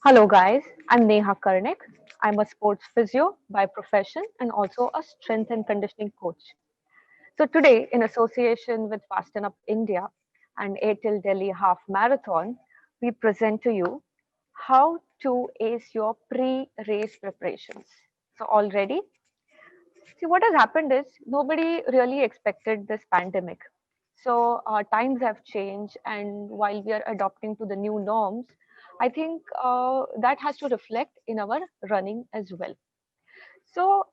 Hello, guys. I'm Neha Karnik. I'm a sports physio by profession and also a strength and conditioning coach. So, today, in association with Fasten Up India and Airtel Delhi Half Marathon, we present to you how to ace your pre race preparations. So, already, see what has happened is nobody really expected this pandemic. So, times have changed, and while we are adopting to the new norms, I think that has to reflect in our running as well. So,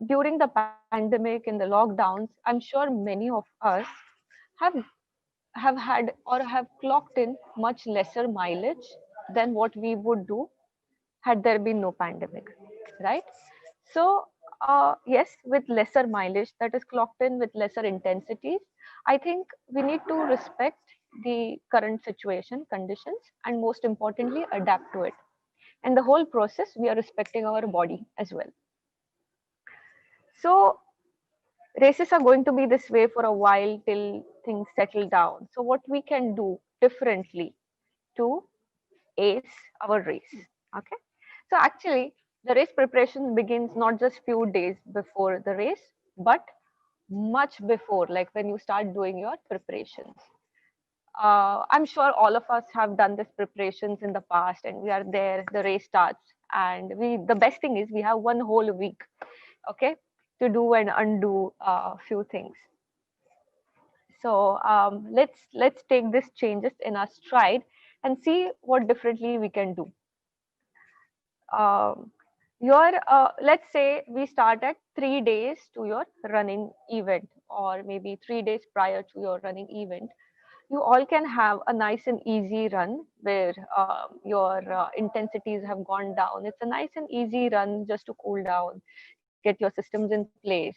during the pandemic and the lockdowns, I'm sure many of us have have had or have clocked in much lesser mileage than what we would do had there been no pandemic, right? So, yes, with lesser mileage that is clocked in with lesser intensities, I think we need to respect the current situation, conditions, and most importantly, adapt to it. And the whole process, we are respecting our body as well. So, races are going to be this way for a while till things settle down. So, what we can do differently to ace our race. Okay. So actually, the race preparation begins not just few days before the race, but much before, like when you start doing your preparations. I'm sure all of us have done this preparations in the past, and we are there. The race starts, and we. The best thing is we have one whole week, okay, to do and undo a few things. So let's take these changes in our stride and see what differently we can do. um, your let's say we start at 3 days to your running event, or maybe 3 days prior to your running event. You all can have a nice and easy run where your intensities have gone down. It's a nice and easy run just to cool down, get your systems in place,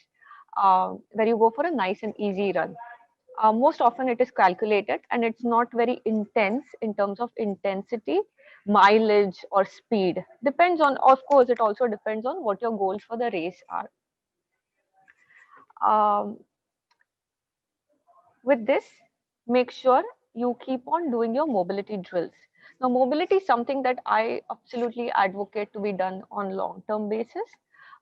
where you go for a nice and easy run. Most often it is calculated and it's not very intense in terms of intensity, mileage, or speed. Depends on, of course, it also depends on what your goals for the race are. Um, with this, make sure you keep on doing your mobility drills. Now, mobility is something that I absolutely advocate to be done on long term basis.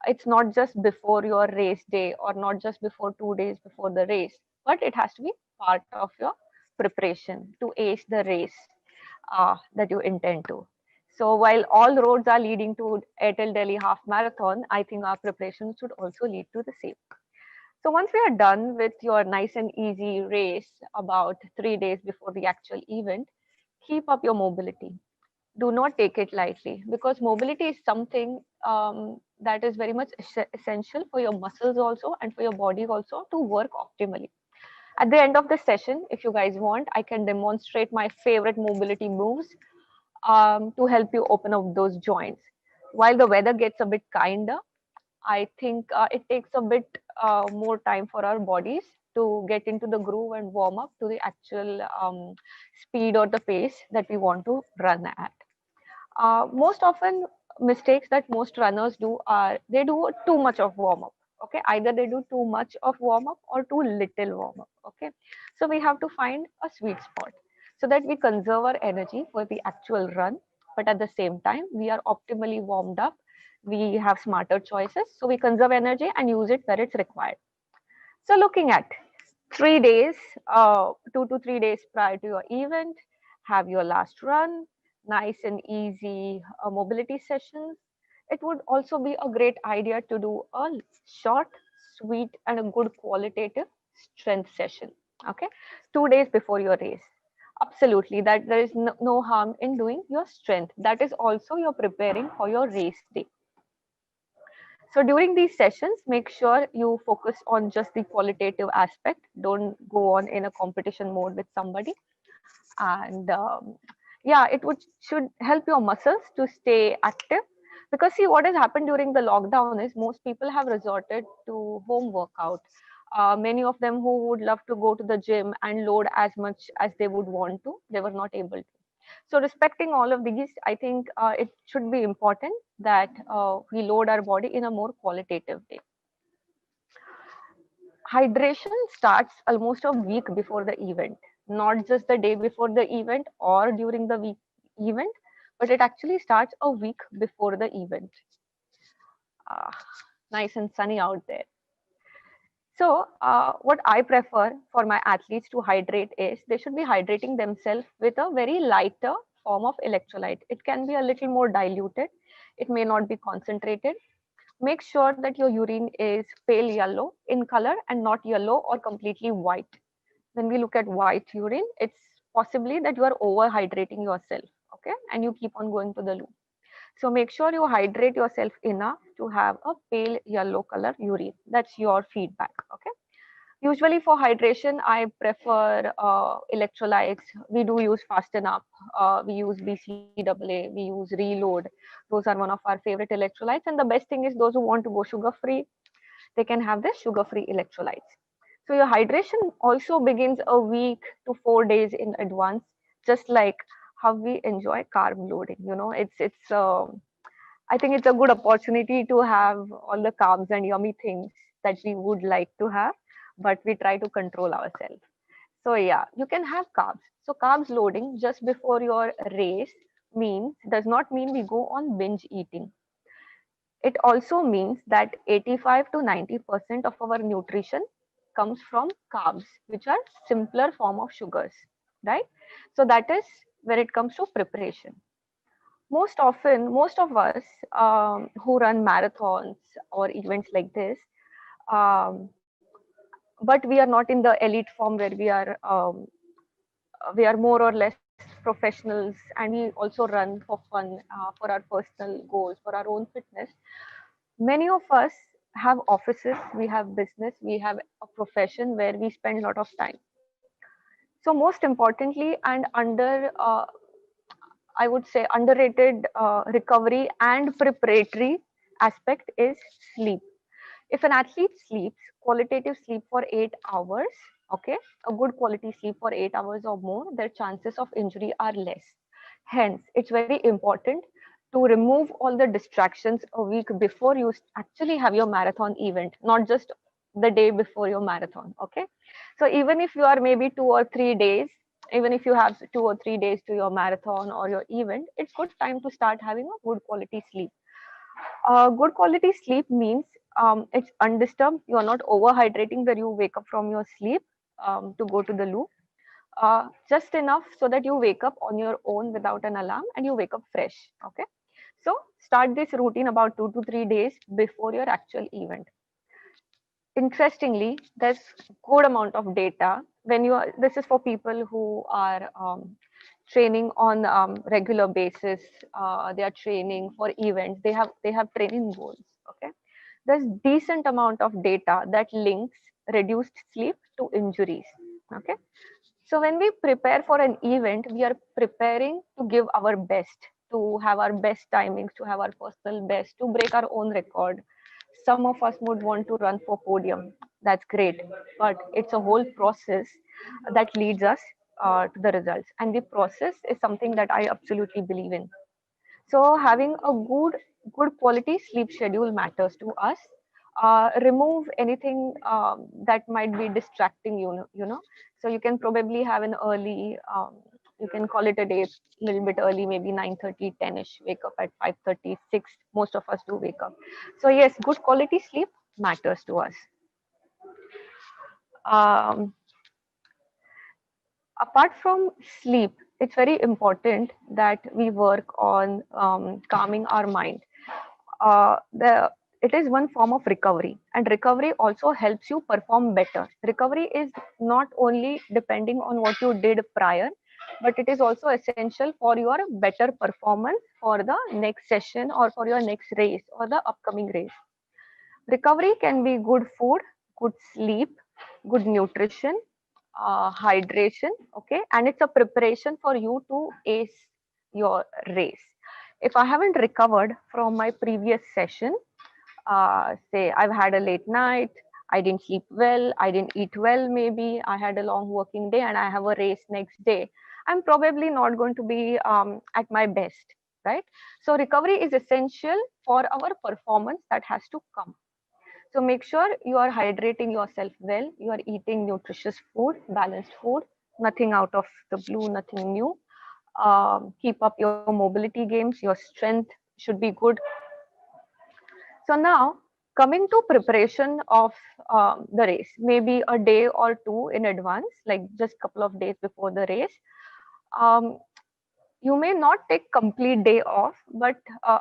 It's not just before your race day or not just before 2 days before the race, but it has to be part of your preparation to ace the race that you intend to. So while all roads are leading to Airtel Delhi Half Marathon, I think our preparation should also lead to the same. So once we are done with your nice and easy race about 3 days before the actual event, keep up your mobility. Do not take it lightly, because mobility is something that is very much essential for your muscles also and for your body also to work optimally. At the end of the session, if you guys want, I can demonstrate my favorite mobility moves to help you open up those joints. While the weather gets a bit kinder, I think it takes a bit more time for our bodies to get into the groove and warm up to the actual speed or the pace that we want to run at. Most often, mistakes that most runners do are they do too much of warm up. Okay, either they do too much of warm up or too little warm up. Okay, so we have to find a sweet spot so that we conserve our energy for the actual run, but at the same time, we are optimally warmed up. We have smarter choices, so we conserve energy and use it where it's required. So, looking at 3 days, 2 to 3 days prior to your event, have your last run, nice and easy mobility sessions. It would also be a great idea to do a short, sweet, and a good qualitative strength session. Okay, 2 days before your race. Absolutely, that there is no harm in doing your strength. That is also you're preparing for your race day. So during these sessions, make sure you focus on just the qualitative aspect. Don't go on in a competition mode with somebody. And yeah, it would should help your muscles to stay active. Because see, what has happened during the lockdown is most people have resorted to home workout. Many of them who would love to go to the gym and load as much as they would want to, they were not able to. So respecting all of these, I think it should be important that we load our body in a more qualitative way. Hydration starts almost a week before the event, not just the day before the event or during the week event, but it actually starts a week before the event. Ah, nice and sunny out there. So, what I prefer for my athletes to hydrate is they should be hydrating themselves with a very lighter form of electrolyte. It can be a little more diluted, it may not be concentrated. Make sure that your urine is pale yellow in color and not yellow or completely white. When we look at white urine, it's possibly that you are overhydrating yourself, okay? And you keep on going to the loo. So make sure you hydrate yourself enough to have a pale yellow color urine. That's your feedback, okay? Usually for hydration, I prefer electrolytes. We do use Fasten Up, we use BCAA, we use Reload. Those are one of our favorite electrolytes. And the best thing is those who want to go sugar free, they can have the sugar free electrolytes. So your hydration also begins a week to 4 days in advance, just like how we enjoy carb loading. You know, I think it's a good opportunity to have all the carbs and yummy things that we would like to have, but we try to control ourselves. So yeah, you can have carbs. So carbs loading just before your race means does not mean we go on binge eating. It also means that 85 to 90% of our nutrition comes from carbs, which are simpler form of sugars, right? So that is where it comes to preparation. Most often, most of us who run marathons or events like this, um, but we are not in the elite form where we are more or less professionals, and we also run for fun, for our personal goals, for our own fitness. Many of us have offices, we have business, we have a profession where we spend a lot of time. So most importantly, and under I would say underrated recovery and preparatory aspect is sleep. If an athlete sleeps qualitative sleep for 8 hours, okay, a good quality sleep for 8 hours or more, their chances of injury are less. Hence, it's very important to remove all the distractions a week before you actually have your marathon event, not just the day before your marathon. Okay. So even if you are maybe 2 or 3 days, even if you have 2 or 3 days to your marathon or your event, it's good time to start having a good quality sleep. Good quality sleep means it's undisturbed. You are not overhydrating where you wake up from your sleep to go to the loo. Just enough so that you wake up on your own without an alarm and you wake up fresh. Okay. So start this routine about 2 to 3 days before your actual event. Interestingly, there's good amount of data when you are, this is for people who are training on regular basis. They are training for events. They have training goals. Okay, there's decent amount of data that links reduced sleep to injuries. Okay, so when we prepare for an event, we are preparing to give our best, to have our best timings, to have our personal best, to break our own record. Some of us would want to run for podium. That's great, but it's a whole process that leads us to the results. And the process is something that I absolutely believe in. So having a good quality sleep schedule matters to us. Remove anything that might be distracting you know. So you can probably have an early, you can call it a day a little bit early, maybe 9:30, 10ish, wake up at 5:30, 6. Most of us do wake up. So yes, good quality sleep matters to us. Um, Apart from sleep, it's very important that we work on calming our mind. It is one form of recovery, and recovery also helps you perform better. Recovery is not only depending on what you did prior, but it is also essential for your better performance for the next session or for your next race or the upcoming race. Recovery can be good food, good sleep, good nutrition, hydration, okay, and it's a preparation for you to ace your race. If I haven't recovered from my previous session, say I've had a late night, I didn't sleep well, I didn't eat well, maybe I had a long working day and I have a race next day, I'm probably not going to be at my best, right? So recovery is essential for our performance that has to come. So make sure you are hydrating yourself well, you are eating nutritious food, balanced food, nothing out of the blue, nothing new. keep up your mobility games, your strength should be good. So now, coming to preparation of the race, maybe a day or two in advance, like just couple of days before the race. Um, you may not take complete day off, but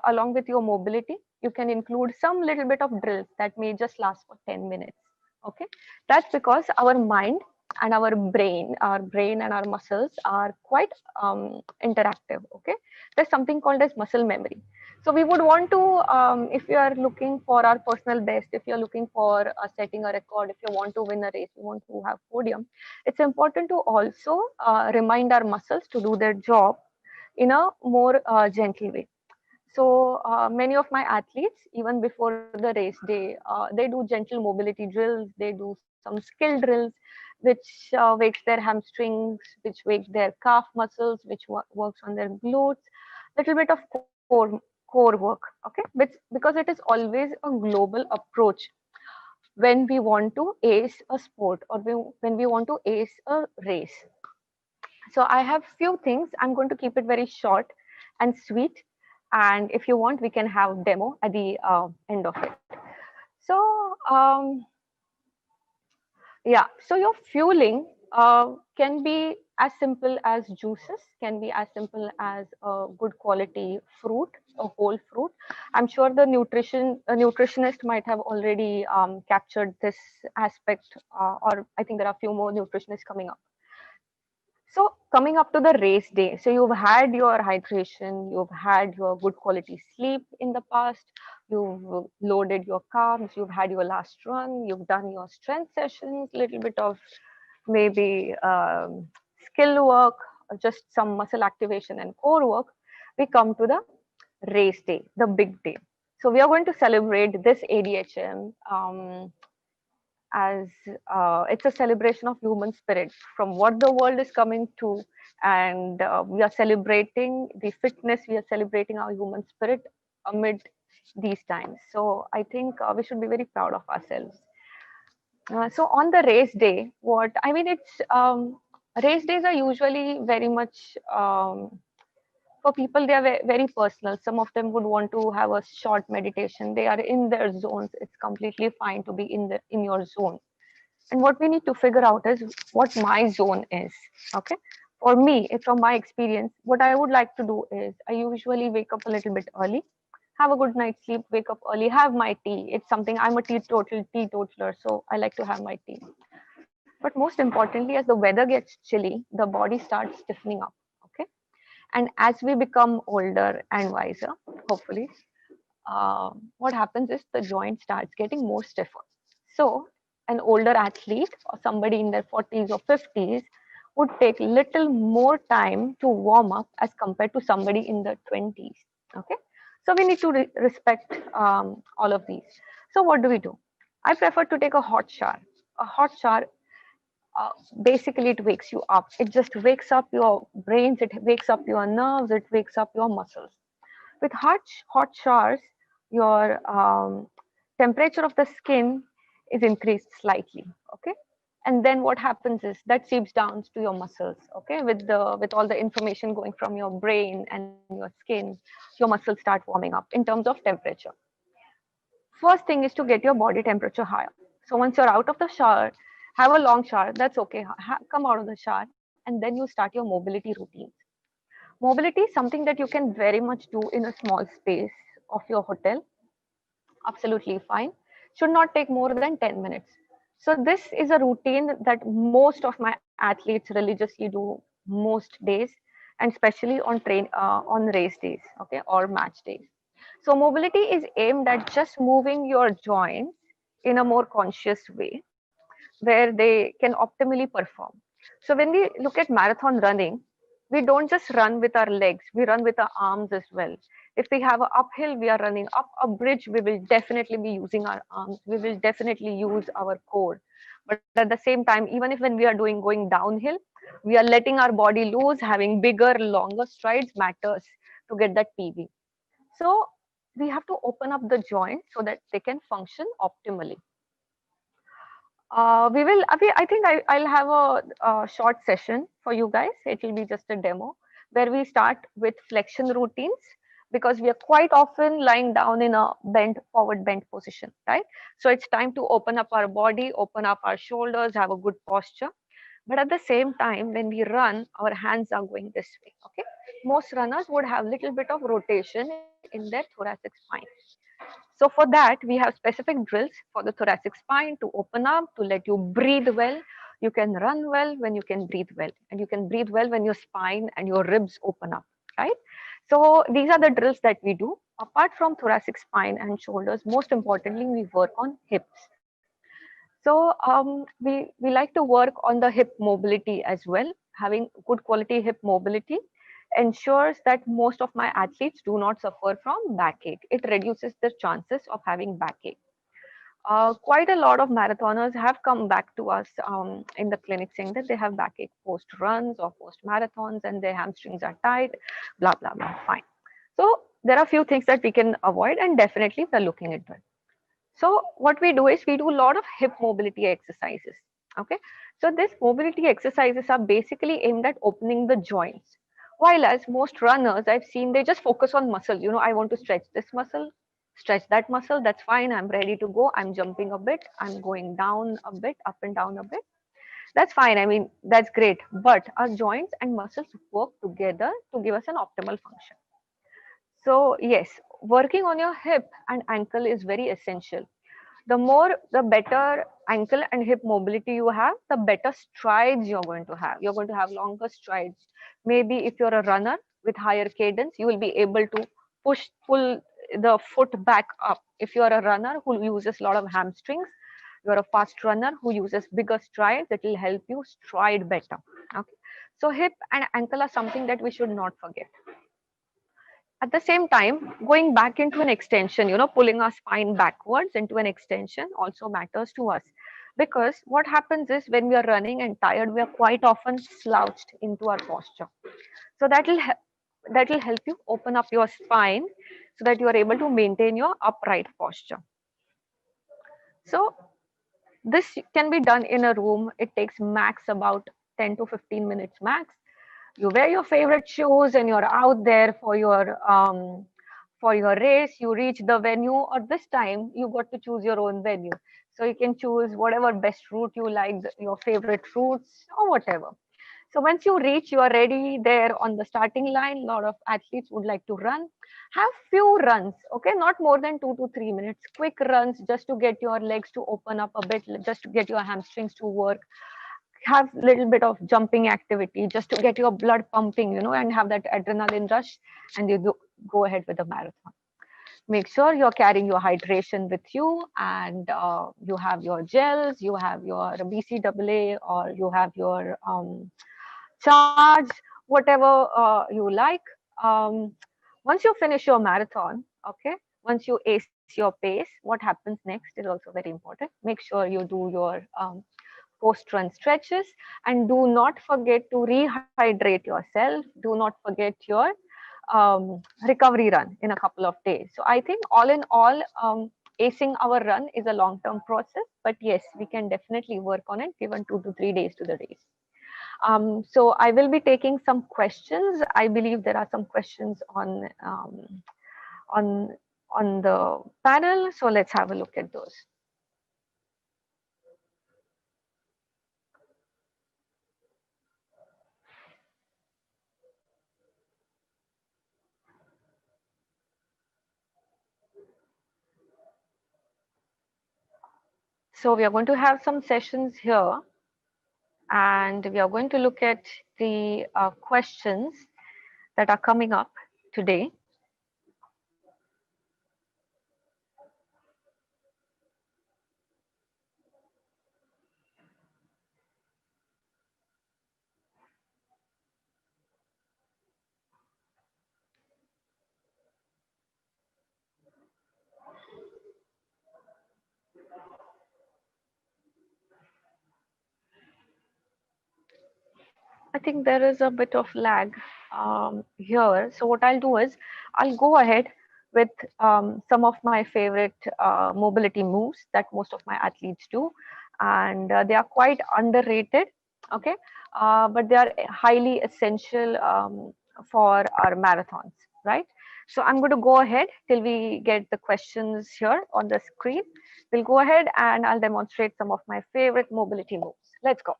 along with your mobility, you can include some little bit of drills that may just last for 10 minutes. Okay, that's because our mind and our brain and our muscles are quite interactive. Okay, there's something called as muscle memory. So we would want to, if you are looking for our personal best, if you're looking for setting a record, if you want to win a race, you want to have podium, it's important to also remind our muscles to do their job in a more gentle way. So many of my athletes, even before the race day, they do gentle mobility drills. They do some skill drills, which wakes their hamstrings, which wakes their calf muscles, which works on their glutes. Little bit of core work, okay? Because it is always a global approach when we want to ace a sport or when we want to ace a race. So I have few things. I'm going to keep it very short and sweet. And if you want, we can have demo at the end of it. So yeah, so your fueling can be as simple as juices, can be as simple as a good quality fruit, a whole fruit. I'm sure the nutritionist might have already captured this aspect, or I think there are a few more nutritionists coming up. So coming up to the race day, so you've had your hydration, you've had your good quality sleep in the past, you've loaded your carbs, you've had your last run, you've done your strength sessions, little bit of maybe skill work, or just some muscle activation and core work. We come to the race day, the big day. So we are going to celebrate this ADHM as it's a celebration of human spirit from what the world is coming to, and we are celebrating the fitness, we are celebrating our human spirit amid these times. So I think we should be very proud of ourselves. So on the race day, what I mean, it's race days are usually very much for people, they are very personal. Some of them would want to have a short meditation. They are in their zones. It's completely fine to be in your zone. And what we need to figure out is what my zone is. Okay. For me, from my experience, what I would like to do is I usually wake up a little bit early, have a good night's sleep, wake up early, have my tea. It's something, I'm a teetotaler, so I like to have my tea. But most importantly, as the weather gets chilly, the body starts stiffening up. Okay. And as we become older and wiser, hopefully, what happens is the joint starts getting more stiffer. So an older athlete or somebody in their 40s or 50s would take little more time to warm up as compared to somebody in their 20s. Okay, so we need to respect all of these. So what do we do? I prefer to take a hot shower. A hot shower, uh, basically it wakes you up. It just wakes up your brains, it wakes up your nerves, it wakes up your muscles. With hot showers, your temperature of the skin is increased slightly. Okay, and then what happens is that seeps down to your muscles. Okay, with all the information going from your brain and your skin, your muscles start warming up in terms of temperature. First thing is to get your body temperature higher. So once you're out of the shower, have a long shower. That's okay. Come out of the shower, and then you start your mobility routines. Mobility is something that you can very much do in a small space of your hotel. Absolutely fine. Should not take more than 10 minutes. So this is a routine that most of my athletes religiously do most days, and especially on race days, okay, or match days. So mobility is aimed at just moving your joints in a more conscious way where they can optimally perform. So when we look at marathon running, we don't just run with our legs, we run with our arms as well. If we have an uphill, we are running up a bridge, we will definitely be using our arms, we will definitely use our core. But at the same time, even if when we are going downhill, we are letting our body loose, having bigger, longer strides matters to get that PB. So we have to open up the joints so that they can function optimally. We will. I think I'll have a short session for you guys. It will be just a demo where we start with flexion routines, because we are quite often lying down in a forward bent position, right? So it's time to open up our body, open up our shoulders, have a good posture. But at the same time, when we run, our hands are going this way. Okay, most runners would have little bit of rotation in their thoracic spine. So for that, we have specific drills for the thoracic spine to open up, to let you breathe well. You can run well when you can breathe well, and you can breathe well when your spine and your ribs open up, right? So these are the drills that we do. Apart from thoracic spine and shoulders, most importantly, we work on hips. So we like to work on the hip mobility as well. Having good quality hip mobility ensures that most of my athletes do not suffer from backache. It reduces the chances of having backache. Quite a lot of marathoners have come back to us in the clinic saying that they have backache post runs or post marathons and their hamstrings are tight, blah, blah, blah. Fine. So there are a few things that we can avoid, and definitely we're looking into it. So what we do is we do a lot of hip mobility exercises. Okay. So these mobility exercises are basically aimed at opening the joints. While as most runners I've seen, they just focus on muscle. You know, I want to stretch this muscle, stretch that muscle. That's fine. I'm ready to go. I'm jumping a bit. I'm going down a bit, up and down a bit. That's fine. I mean, that's great. But our joints and muscles work together to give us an optimal function. So yes, working on your hip and ankle is very essential. The better ankle and hip mobility you have, the better strides you're going to have. You're going to have longer strides. Maybe if you're a runner with higher cadence, you will be able to pull the foot back up. If you're a runner who uses a lot of hamstrings, you're a fast runner who uses bigger strides, it will help you stride better. Okay. So hip and ankle are something that we should not forget. At the same time, going back into an extension, pulling our spine backwards into an extension also matters to us, because what happens is when we are running and tired, we are quite often slouched into our posture. So that will help you open up your spine so that you are able to maintain your upright posture. So this can be done in a room. It takes max about 10 to 15 minutes max. You wear your favorite shoes and you're out there for your race. You reach the venue, or this time you got to choose your own venue, so you can choose whatever best route you like, your favorite routes or whatever. So once you reach, you are ready there on the starting line. A lot of athletes would like to run. Have few runs, okay, not more than 2 to 3 minutes, quick runs, just to get your legs to open up a bit, just to get your hamstrings to work. Have little bit of jumping activity just to get your blood pumping, and have that adrenaline rush, and you go ahead with the marathon. Make sure you're carrying your hydration with you, and you have your gels, you have your BCAA, or you have your charge, whatever you like. Once you finish your marathon, okay, once you ace your pace, what happens next is also very important. Make sure you do your post run stretches, and do not forget to rehydrate yourself. Do not forget your recovery run in a couple of days. So I think all in all, acing our run is a long term process, but yes, we can definitely work on it given 2 to 3 days to the race. So I will be taking some questions. I believe there are some questions on on the panel. So let's have a look at those. So we are going to have some sessions here, and we are going to look at the questions that are coming up today. I think there is a bit of lag here. So what I'll do is I'll go ahead with some of my favorite mobility moves that most of my athletes do, and they are quite underrated. Okay, but they are highly essential for our marathons, right? So I'm going to go ahead till we get the questions here on the screen. We'll go ahead and I'll demonstrate some of my favorite mobility moves. Let's go.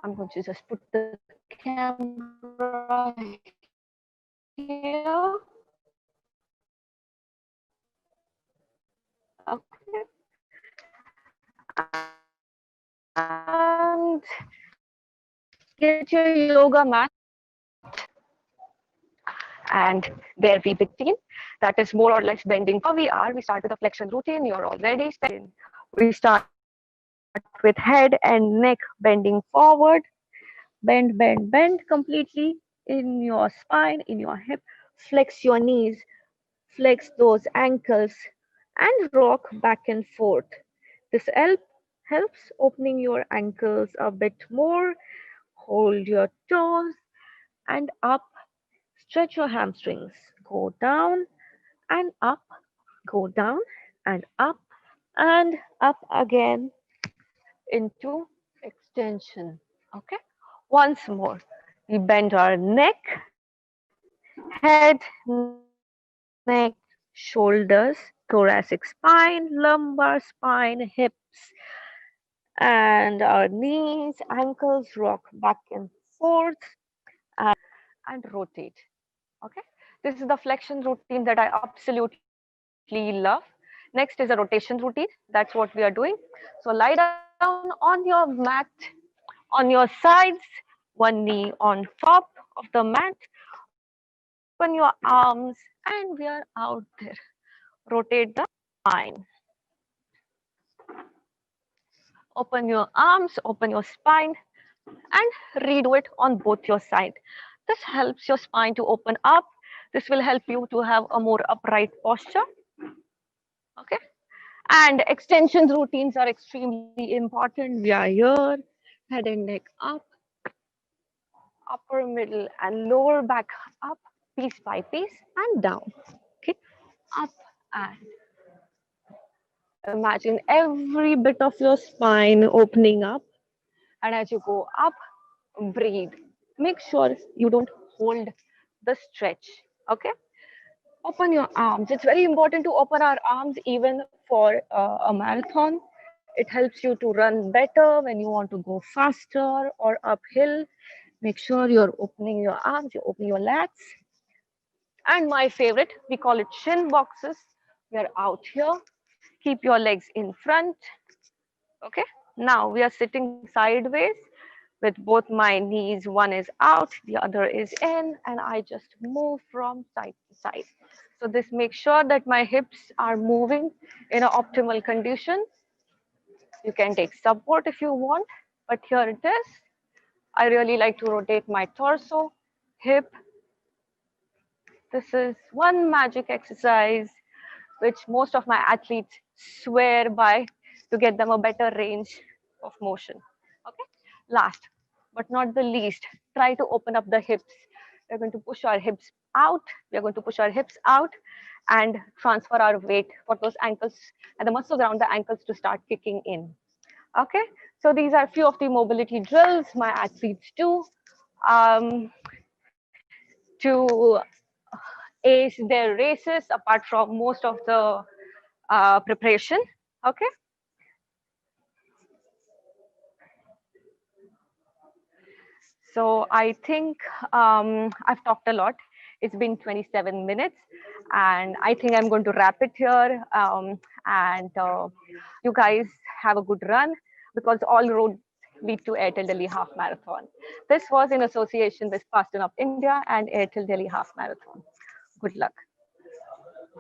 I'm going to just put the camera here. Okay. And get your yoga mat. And there we begin. That is more or less bending. We start with a flexion routine. You're already starting. We start with head and neck bending forward. Bend, bend, bend completely in your spine, in your hip. Flex your knees, flex those ankles, and rock back and forth. This helps opening your ankles a bit more. Hold your toes and up. Stretch your hamstrings. Go down and up, go down and up again into extension. Okay. Once more, we bend our neck, head, neck, shoulders, thoracic spine, lumbar spine, hips, and our knees, ankles rock back and forth and rotate. Okay. This is the flexion routine that I absolutely love. Next is a rotation routine. That's what we are doing. So lie down on your mat, on your sides, one knee on top of the mat. Open your arms and we are out there. Rotate the spine. Open your arms, open your spine and redo it on both your side. This helps your spine to open up. This will help you to have a more upright posture. Okay. And extensions routines are extremely important. We are here, head and neck up, upper, middle, and lower back up, piece by piece, and down. Okay, up and imagine every bit of your spine opening up. And as you go up, breathe. Make sure you don't hold the stretch. Okay, open your arms. It's very important to open our arms even for a marathon. It helps you to run better when you want to go faster or uphill. Make sure you're opening your arms, you open your lats. And my favorite, we call it shin boxes. We are out here. Keep your legs in front. Okay. Now we are sitting sideways with both my knees. One is out, the other is in, and I just move from side to side. So this makes sure that my hips are moving in an optimal condition. You can take support if you want, but here it is. I really like to rotate my torso, hip. This is one magic exercise which most of my athletes swear by to get them a better range of motion. Okay. Last but not the least, try to open up the hips. We're going to push our hips out. We're going to push our hips out and transfer our weight for those ankles and the muscles around the ankles to start kicking in. Okay. So these are a few of the mobility drills my athletes do to ace their races apart from most of the preparation. Okay. So I think I've talked a lot. It's been 27 minutes, and I think I'm going to wrap it here. And you guys have a good run because all roads lead to Airtel Delhi Half Marathon. This was in association with Fast Enough India and Airtel Delhi Half Marathon. Good luck.